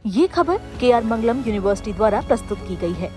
ये खबर KR मंगलम university द्वारा प्रस्तुत की गई है।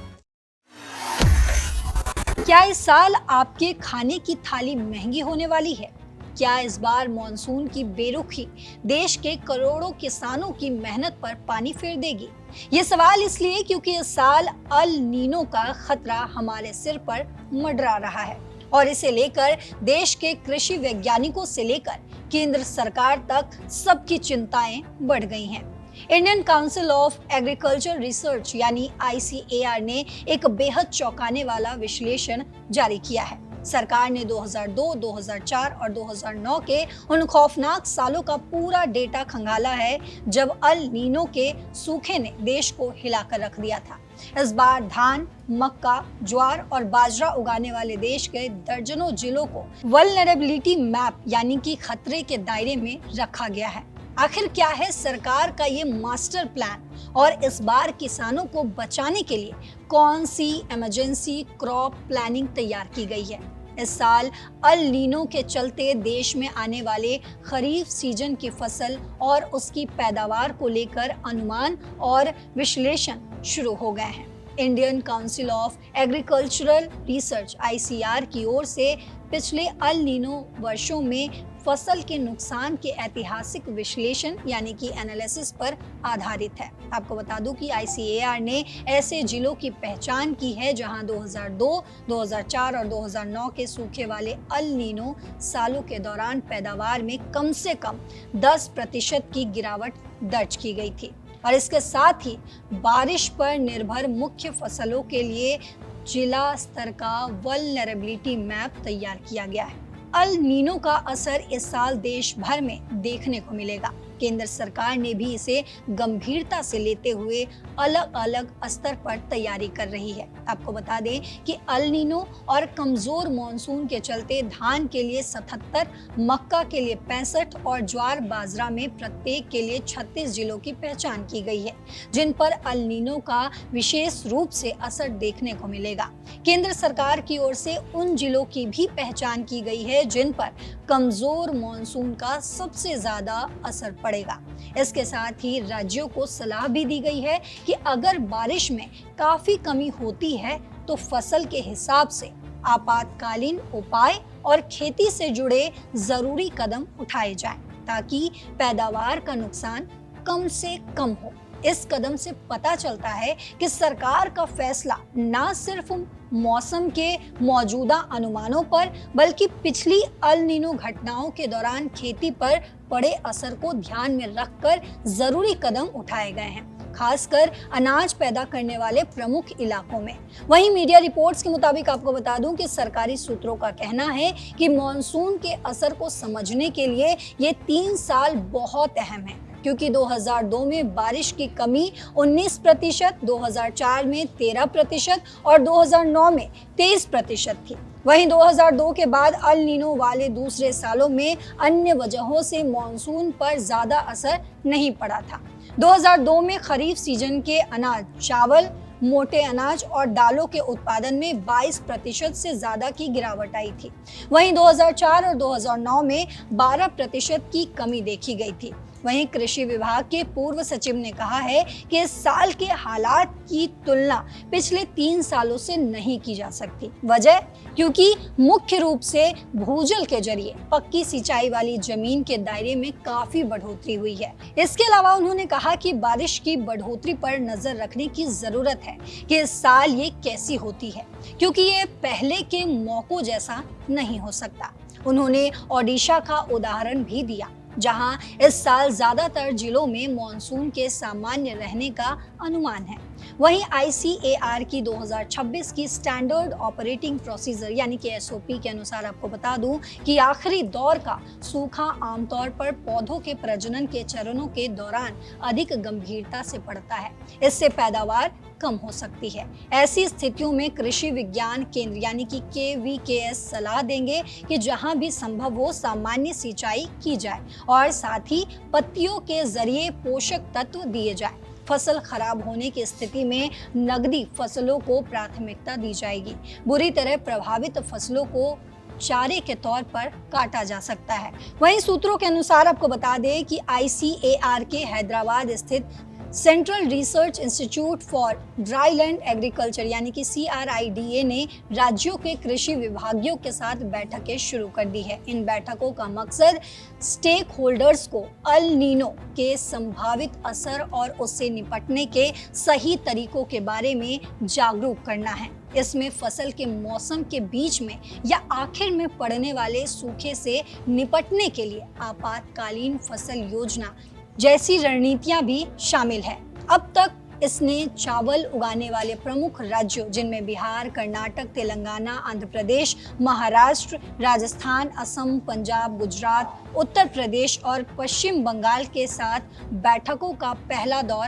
क्या इस साल आपके खाने की थाली महंगी होने वाली है? क्या इस बार मॉनसून की बेरुखी देश के करोड़ों किसानों की मेहनत पर पानी फेर देगी? ये सवाल इसलिए क्योंकि इस साल अल नीनो का खतरा हमारे सिर पर मंडरा रहा है और इसे लेकर देश के कृषि वैज्ञानिकों से लेकर केंद्र सरकार तक सबकी चिंताएं बढ़ गई हैं। Indian council of agriculture research यानी ICAR ने एक बेहद चौंकाने वाला विश्लेषण जारी किया है। सरकार ने 2002, 2004 और 2009 के उन खौफनाक सालों का पूरा डेटा खंगाला है जब अल नीनो के सूखे ने देश को हिलाकर रख दिया था। इस बार धान, मक्का, ज्वार और बाजरा उगाने वाले देश के दर्जनों जिलों को वल्नरेबिलिटी मैप यानी कि खतरे के दायरे में रखा गया है। आखिर क्या है सरकार का ये मास्टर प्लान और इस बार किसानों को बचाने के लिए कौन सी इमरजेंसी क्रॉप प्लानिंग तैयार की गई है? इस साल अल नीनो के चलते देश में आने वाले खरीफ सीजन की फसल और उसकी पैदावार को लेकर अनुमान और विश्लेषण शुरू हो गए हैं। Indian council of agricultural research ICAR की ओर से पिछले अल नीनो वर्षों में फसल के नुकसान के ऐतिहासिक विश्लेषण यानी कि एनालिसिस पर आधारित है। आपको बता दूं कि ICAR ने ऐसे जिलों की पहचान की है जहां 2002, 2004 और 2009 के सूखे वाले अल नीनो सालों के दौरान पैदावार में कम से कम 10% की गिरावट दर्ज की गई थी और इसके साथ ही बारिश पर निर्भर मुख्य फसलों के लिए जिला स्तर का वल्नरेबिलिटी मैप तैयार किया गया है। अल नीनो का असर इस साल देश भर में देखने को मिलेगा। केंद्र सरकार ने भी इसे गंभीरता से लेते हुए अलग अलग स्तर पर तैयारी कर रही है। आपको बता दें कि अल नीनो और कमजोर मॉनसून के चलते धान के लिए 77, मक्का के लिए 65 और ज्वार बाजरा में प्रत्येक के लिए 36 जिलों की पहचान की गई है जिन पर अल नीनो का विशेष रूप से असर देखने को मिलेगा। केंद्र सरकार की ओर से उन जिलों की भी पहचान की गई है जिन पर कमजोर मॉनसून का सबसे ज्यादा असर पड़ेगा। इसके साथ ही राज्यों को सलाह भी दी गई है कि अगर बारिश में काफी कमी होती है तो फसल के हिसाब से आपातकालीन उपाय और खेती से जुड़े जरूरी कदम उठाए जाएं ताकि पैदावार का नुकसान कम से कम हो। इस कदम से पता चलता है कि सरकार का फैसला न सिर्फ मौसम के मौजूदा अनुमानों पर बल्कि पिछली अल नीनो घटनाओं के दौरान खेती पर पड़े असर को ध्यान में रखकर जरूरी कदम उठाए गए हैं, खासकर अनाज पैदा करने वाले प्रमुख इलाकों में। वहीं मीडिया रिपोर्ट्स के मुताबिक आपको बता दूं कि सरकारी सूत्रों का कहना है कि मॉनसून के असर को समझने के लिए ये 3 साल बहुत अहम है क्योंकि 2002 में बारिश की कमी 19%, 2004 में 13% और 2009 में 23% थी। वहीं 2002 के बाद अल नीनो वाले दूसरे सालों में अन्य वजहों से मॉनसून पर ज्यादा असर नहीं पड़ा था। 2002 में खरीफ सीजन के अनाज, चावल, मोटे अनाज और दालों के उत्पादन में 22% से ज्यादा की गिरावट आई थी। वहीं 2004 और 2009 में 12% की कमी देखी गई थी। वहीं कृषि विभाग के पूर्व सचिव ने कहा है कि इस साल के हालात की तुलना पिछले 3 सालों से नहीं की जा सकती। वजह क्योंकि मुख्य रूप से भूजल के जरिए पक्की सिंचाई वाली जमीन के दायरे में काफी बढ़ोतरी हुई है। इसके अलावा उन्होंने कहा कि बारिश की बढ़ोतरी पर नजर रखने की जरूरत है कि इस साल ये कैसी होती है क्योंकि ये पहले के मौकों जैसा नहीं हो सकता। उन्होंने ओडिशा का उदाहरण भी दिया जहां इस साल ज्यादातर जिलों में मॉनसून के सामान्य रहने का अनुमान है। वहीं ICAR की 2026 की स्टैंडर्ड ऑपरेटिंग प्रोसीजर यानी कि SOP के अनुसार आपको बता दूं कि आखिरी दौर का सूखा आमतौर पर पौधों के प्रजनन के चरणों के दौरान अधिक गंभीरता से पड़ता है। इससे पैदावार कम हो सकती है। ऐसी स्थितियों में कृषि विज्ञान केंद्र यानी कि KVKS सलाह देंगे कि जहां भी संभव हो सामान्य सिंचाई की जाए और साथ ही पत्तियों के जरिए पोषक तत्व दिए जाए। फसल खराब होने की स्थिति में नकदी फसलों को प्राथमिकता दी जाएगी। बुरी तरह प्रभावित फसलों को चारे के तौर पर काटा जा सकता है। वहीं सूत्रों के अनुसार आपको बता दें कि ICAR के हैदराबाद स्थित central research institute for dryland agriculture यानी कि CRIDA ने राज्यों के कृषि विभागियों के साथ बैठकें शुरू कर दी है। इन बैठकों का मकसद स्टेक होल्डर्स को अल नीनो के संभावित असर और उससे निपटने के सही तरीकों के बारे में जागरूक करना है। इसमें फसल के मौसम के बीच में या आखिर में पड़ने वाले सूखे से निपटने के लिए आपातकालीन फसल योजना जैसी रणनीतियां भी शामिल है। अब तक इसने चावल उगाने वाले प्रमुख राज्यों जिनमें बिहार, कर्नाटक, तेलंगाना, आंध्र प्रदेश, महाराष्ट्र, राजस्थान, असम, पंजाब, गुजरात, उत्तर प्रदेश और पश्चिम बंगाल के साथ बैठकों का पहला दौर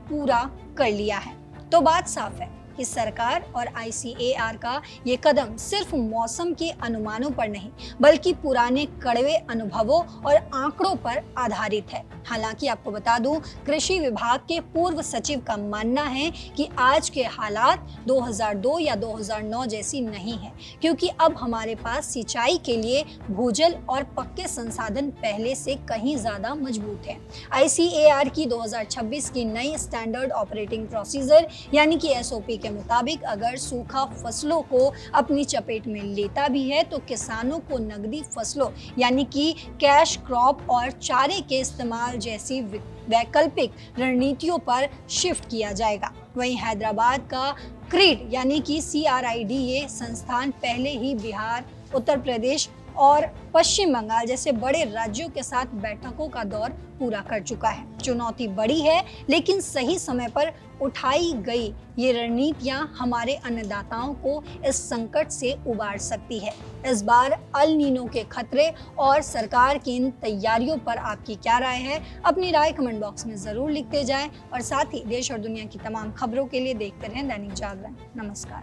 पूरा कर लिया है। तो बात साफ है कि सरकार और ICAR का ये कदम सिर्फ मौसम के अनुमानों पर नहीं बल्कि पुराने कड़वे अनुभवों और आंकड़ों पर आधारित है। हालांकि आपको बता दूं, कृषि विभाग के पूर्व सचिव का मानना है कि आज के हालात 2002 या 2009 जैसी नहीं है, क्योंकि अब हमारे पास सिंचाई के लिए भूजल और पक्के संसाधन पहले से कहीं ज्यादा मजबूत है। ICAR की 2026 की नई स्टैंडर्ड ऑपरेटिंग प्रोसीजर यानी कि SOP के मुताबिक अगर सूखा फसलों को अपनी चपेट में लेता भी है तो किसानों को नकदी फसलों यानी कि कैश क्रॉप और चारे के इस्तेमाल जैसी वैकल्पिक रणनीतियों पर शिफ्ट किया जाएगा। वहीं हैदराबाद का क्रीड यानी कि CRIDA संस्थान पहले ही बिहार, उत्तर प्रदेश और पश्चिम बंगाल जैसे बड़े राज्यों के साथ बैठकों का दौर पूरा कर चुका है। चुनौती बड़ी है, लेकिन सही समय पर उठाई गई ये रणनीतियां हमारे अन्नदाताओं को इस संकट से उबार सकती है। इस बार अल नीनो के खतरे और सरकार की इन तैयारियों पर आपकी क्या राय है? अपनी राय कमेंट बॉक्स में जरूर लिखते जाएं और साथ ही देश और दुनिया की तमाम खबरों के लिए देखते रहें दैनिक जागरण। नमस्कार।